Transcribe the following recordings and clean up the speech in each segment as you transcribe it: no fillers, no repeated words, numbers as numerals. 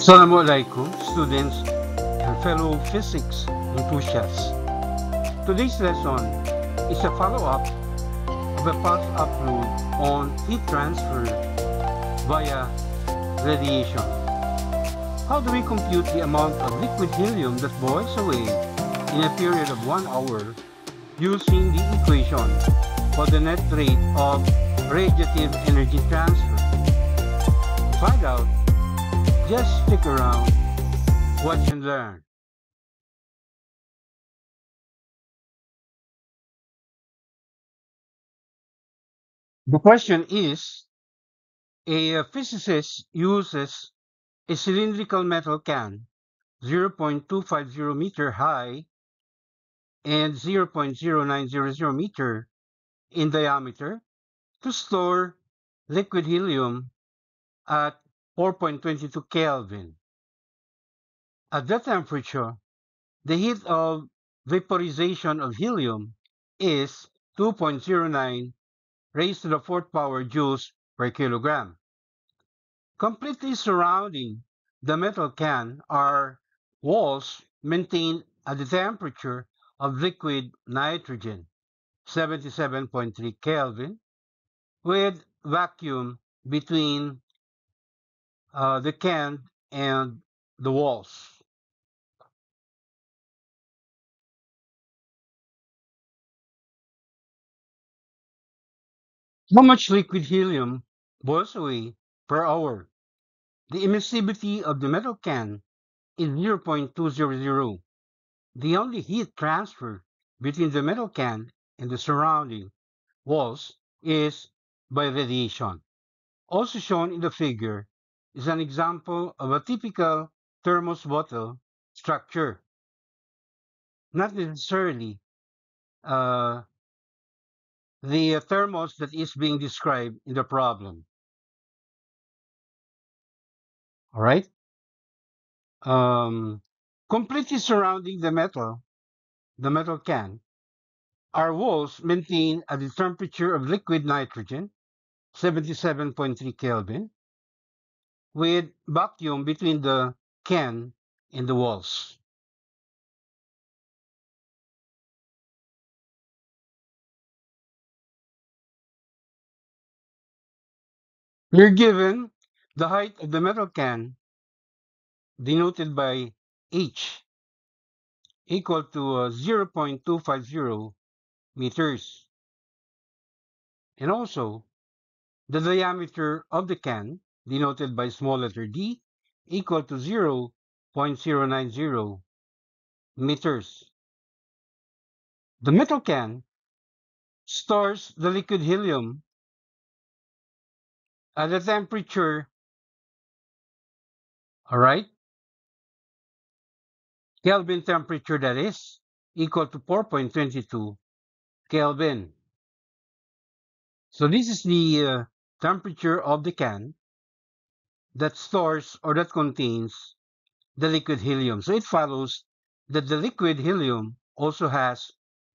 Assalamualaikum, students and fellow physics enthusiasts. Today's lesson is a follow-up of a past upload on heat transfer via radiation. How do we compute the amount of liquid helium that boils away in a period of 1 hour using the equation for the net rate of radiative energy transfer? To find out, just stick around, watch and learn. The question is, a physicist uses a cylindrical metal can 0.250 meter high and 0.0900 meter in diameter to store liquid helium at 4.22 Kelvin. At that temperature, the heat of vaporization of helium is 2.09 raised to the fourth power joules per kilogram. Completely surrounding the metal can are walls maintained at the temperature of liquid nitrogen, 77.3 Kelvin, with vacuum between the can and the walls. How much liquid helium boils away per hour? The emissivity of the metal can is 0.200. The only heat transfer between the metal can and the surrounding walls is by radiation. Also shown in the figure is an example of a typical thermos bottle structure, not necessarily uh, the thermos that is being described in the problem. All right. Um, Completely surrounding the metal can, are walls maintained at the temperature of liquid nitrogen, 77.3 Kelvin, with vacuum between the can and the walls. You're given the height of the metal can, denoted by h, equal to 0.250 meters, and also the diameter of the can, denoted by small letter d, equal to 0.090 meters. The metal can stores the liquid helium at a temperature, all right, Kelvin temperature that is, equal to 4.22 Kelvin. So this is the temperature of the can that stores or that contains the liquid helium. So it follows that the liquid helium also has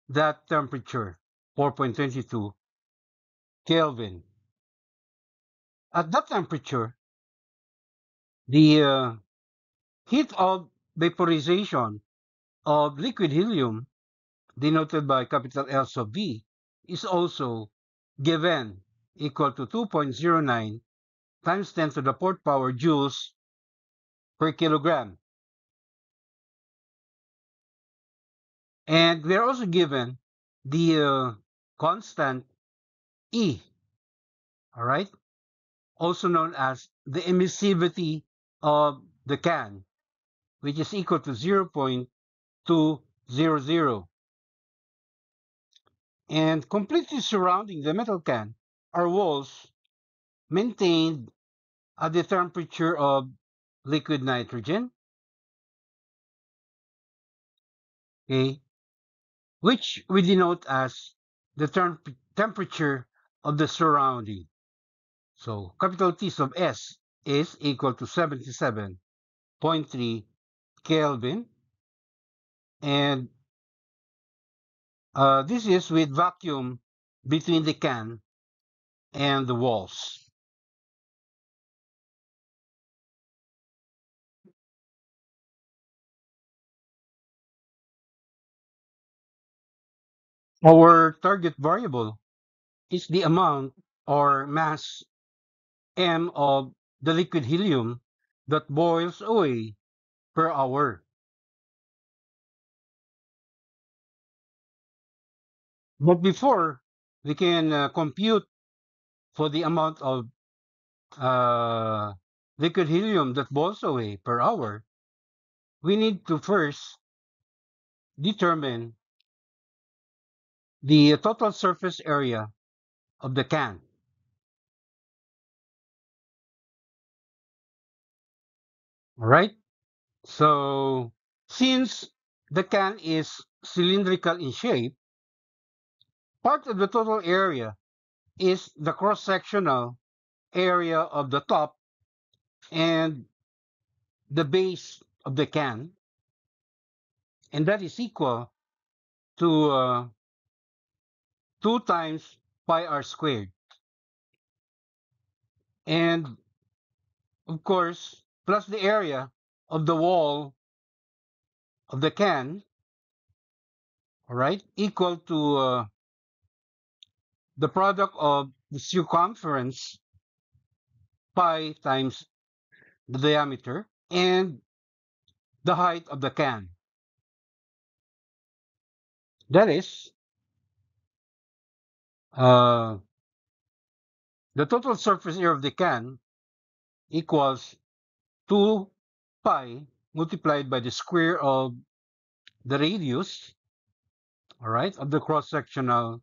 that temperature, 4.22 Kelvin. At that temperature, the heat of vaporization of liquid helium, denoted by capital L sub V, is also given equal to 2.09 times 10 to the fourth power joules per kilogram. And we are also given the constant E, all right, also known as the emissivity of the can, which is equal to 0.200. And completely surrounding the metal can are walls maintained at the temperature of liquid nitrogen, okay, which we denote as the temperature of the surrounding. So capital T sub S is equal to 77.3 Kelvin, and this is with vacuum between the can and the walls. Our target variable is the amount or mass m of the liquid helium that boils away per hour. But before we can compute for the amount of uh, liquid helium that boils away per hour, we need to first determine the total surface area of the can. All right? So, since the can is cylindrical in shape, part of the total area is the cross-sectional area of the top and the base of the can, and that is equal to 2 times pi r squared. And of course, plus the area of the wall of the can, all right, equal to the product of the circumference pi times the diameter and the height of the can. That is, uh, the total surface area of the can equals 2 pi multiplied by the square of the radius, all right, of the cross-sectional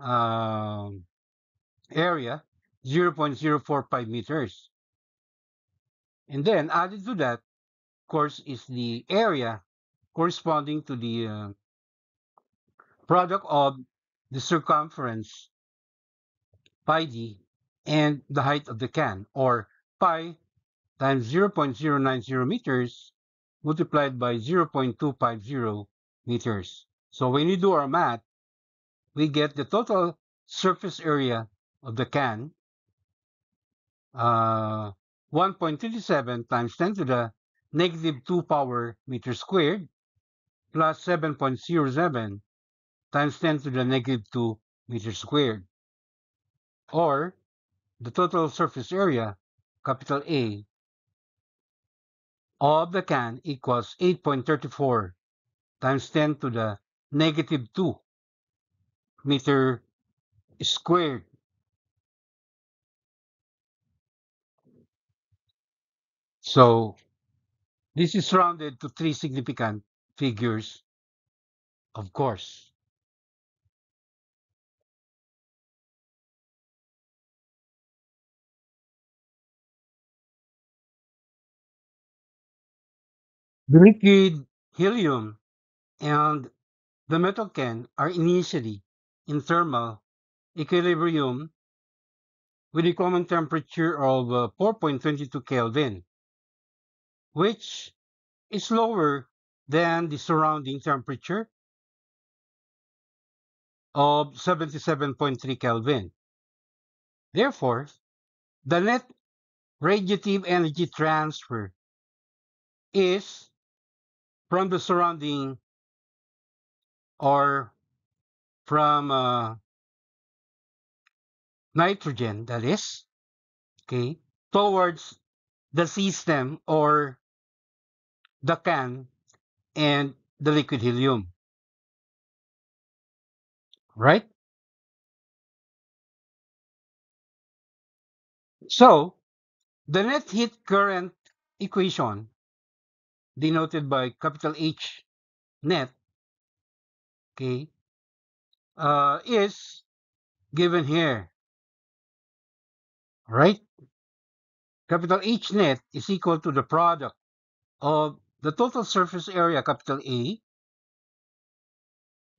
uh, area, 0.045 meters. And then added to that, of course, is the area corresponding to the product of the circumference pi d and the height of the can, or pi times 0.090 meters multiplied by 0.250 meters. So when we do our math, we get the total surface area of the can, 1.37 times 10 to the negative 2 power meter squared plus 7.07 times 10 to the negative 2 meters squared, or the total surface area, capital A, of the can equals 8.34 times 10 to the negative 2 meter squared. So this is rounded to 3 significant figures, of course. The liquid helium and the metal can are initially in thermal equilibrium with a common temperature of 4.22 Kelvin, which is lower than the surrounding temperature of 77.3 Kelvin. Therefore, the net radiative energy transfer is from the surrounding or from nitrogen, that is, okay, towards the system or the can and the liquid helium, right? So the net heat current equation, denoted by capital H net, okay, is given here, right? Capital H net is equal to the product of the total surface area, capital A,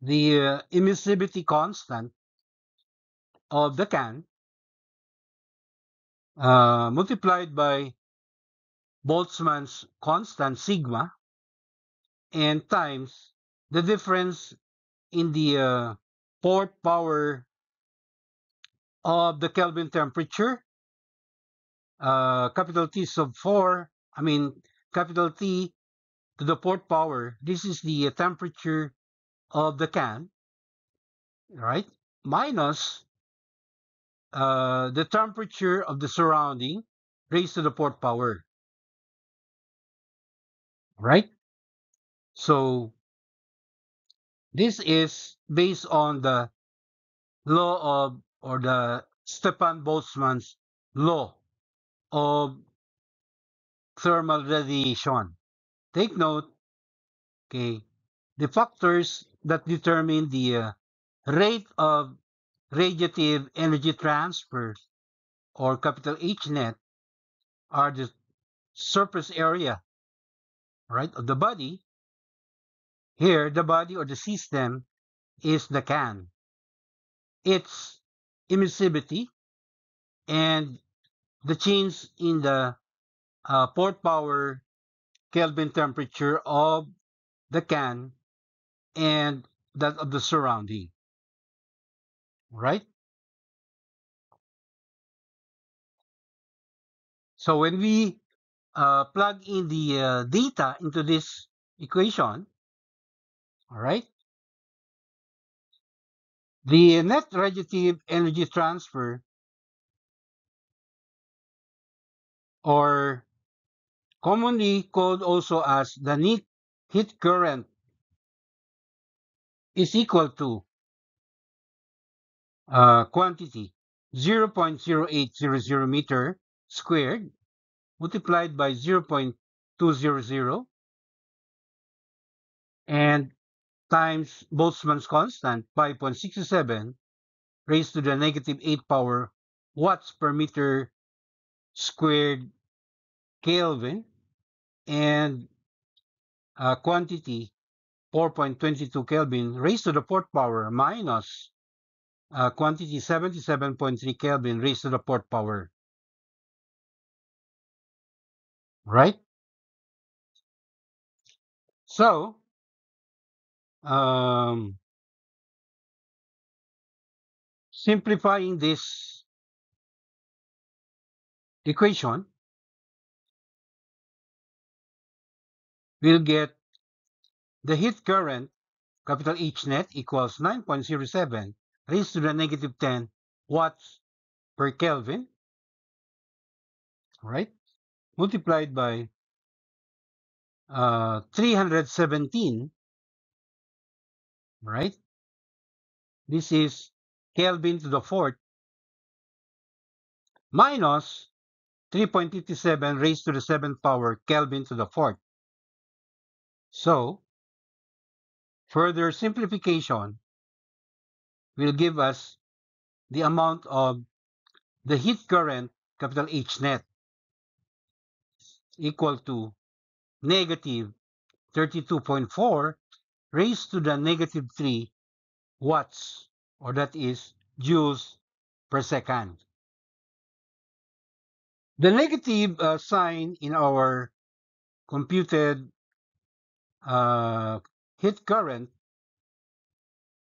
the emissivity constant of the can, multiplied by Boltzmann's constant sigma, and times the difference in the port power of the Kelvin temperature, capital T sub 4, capital T to the port power. This is the temperature of the can, right, minus the temperature of the surrounding raised to the fourth power, right? So this is based on the law of, or the Stefan-Boltzmann's law of thermal radiation. Take note, okay, the factors that determine the rate of radiative energy transfer, or capital H net, are the surface area, right, of the body. Here, the body or the system is the can, its emissivity, and the change in the port power Kelvin temperature of the can and that of the surrounding, right? So when we plug in the data into this equation, all right, the net radiative energy transfer, or commonly called also as the net heat current, is equal to quantity 0.0800 meter squared multiplied by 0.200 and times Boltzmann's constant 5.67 raised to the negative 8 power watts per meter squared Kelvin, and quantity 4.22 Kelvin raised to the fourth power minus quantity 77.3 Kelvin raised to the fourth power, right? So, um, simplifying this equation, we'll get the heat current, capital H net, equals 9.07 raised to the negative 10 watts per Kelvin, right? Multiplied by 317, right? This is Kelvin to the fourth minus 3.57 raised to the seventh power Kelvin to the fourth. So, further simplification will give us the amount of the heat current, capital H net, equal to negative 32.4 raised to the negative 3 watts, or that is joules per second. The negative sign in our computed uh, heat current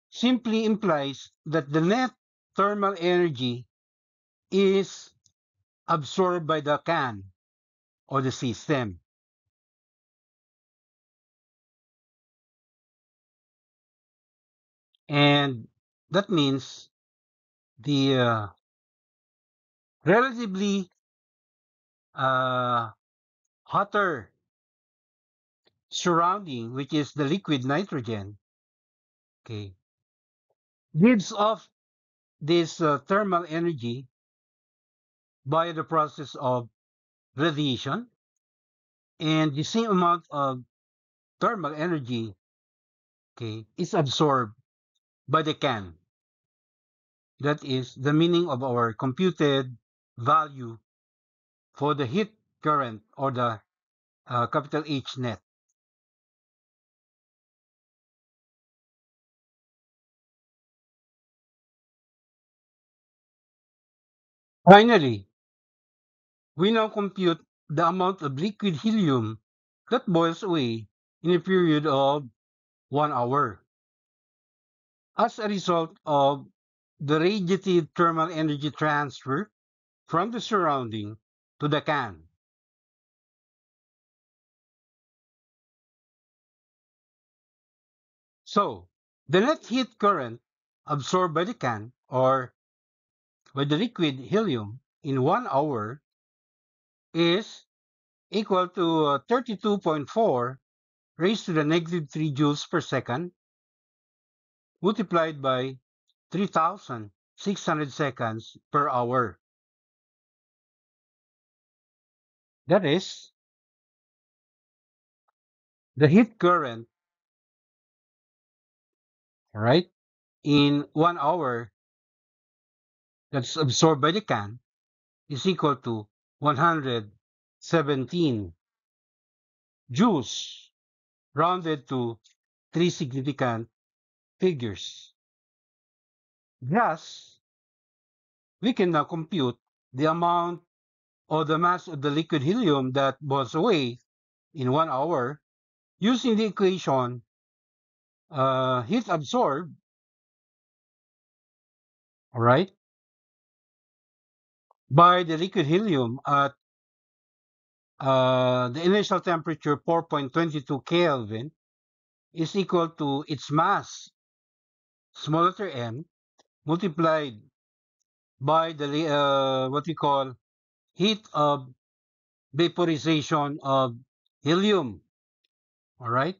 simply implies that the net thermal energy is absorbed by the can or the system. And that means the relatively uh, hotter surrounding, which is the liquid nitrogen, okay, gives off this thermal energy by the process of radiation, and the same amount of thermal energy, okay, is absorbed by the can. That is the meaning of our computed value for the heat current, or the capital H net. Finally, we now compute the amount of liquid helium that boils away in a period of 1 hour as a result of the radiative thermal energy transfer from the surrounding to the can. So, the net heat current absorbed by the can or by the liquid helium in 1 hour is equal to 32.4 raised to the negative 3 joules per second multiplied by 3,600 seconds per hour. That is, the heat current, right, in 1 hour that's absorbed by the can is equal to 117 joules, rounded to three significant figures. Thus, we can now compute the amount or the mass of the liquid helium that boils away in 1 hour using the equation heat absorbed, all right, by the liquid helium at the initial temperature 4.22 Kelvin is equal to its mass, small letter m, multiplied by the what we call heat of vaporization of helium, all right,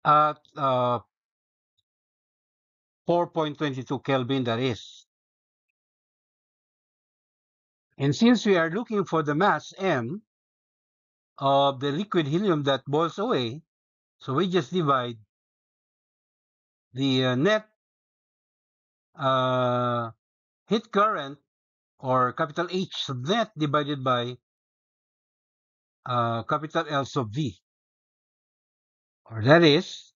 at 4.22 Kelvin, that is. And since we are looking for the mass m of the liquid helium that boils away, so we just divide the net heat current, or capital H sub net, divided by capital L sub V. Or that is,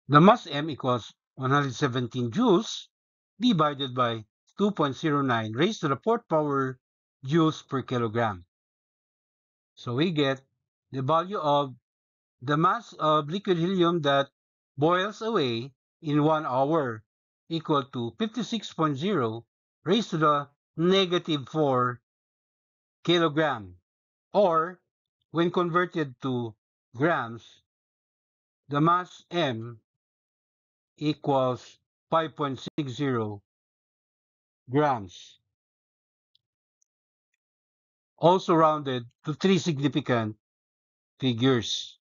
the mass m equals 117 joules divided by 2.09 raised to the fourth power joules per kilogram. So we get the value of the mass of liquid helium that boils away in 1 hour equal to 56.0 raised to the negative 4 kilogram. Or, when converted to grams, the mass m equals 5.60 grams, also rounded to three significant figures.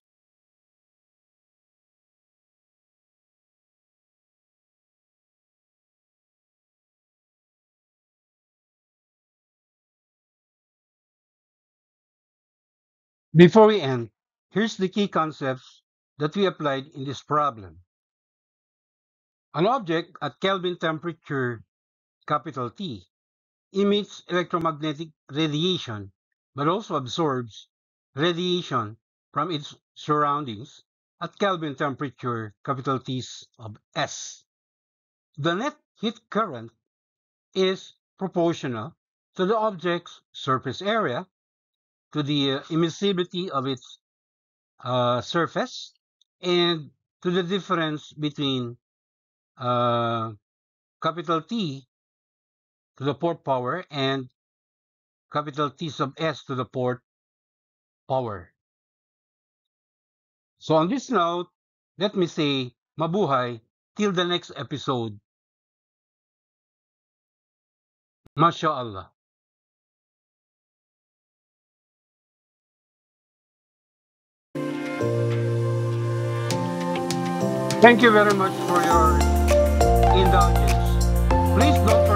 Before we end, here's the key concepts that we applied in this problem. An object at Kelvin temperature capital T emits electromagnetic radiation, but also absorbs radiation from its surroundings at Kelvin temperature capital T of S. The net heat current is proportional to the object's surface area, to the emissivity of its surface, and to the difference between capital T to the fourth power and capital T sub S to the fourth power. So on this note, let me say mabuhay till the next episode. MashaAllah. Thank you very much for your indulgence. Please don't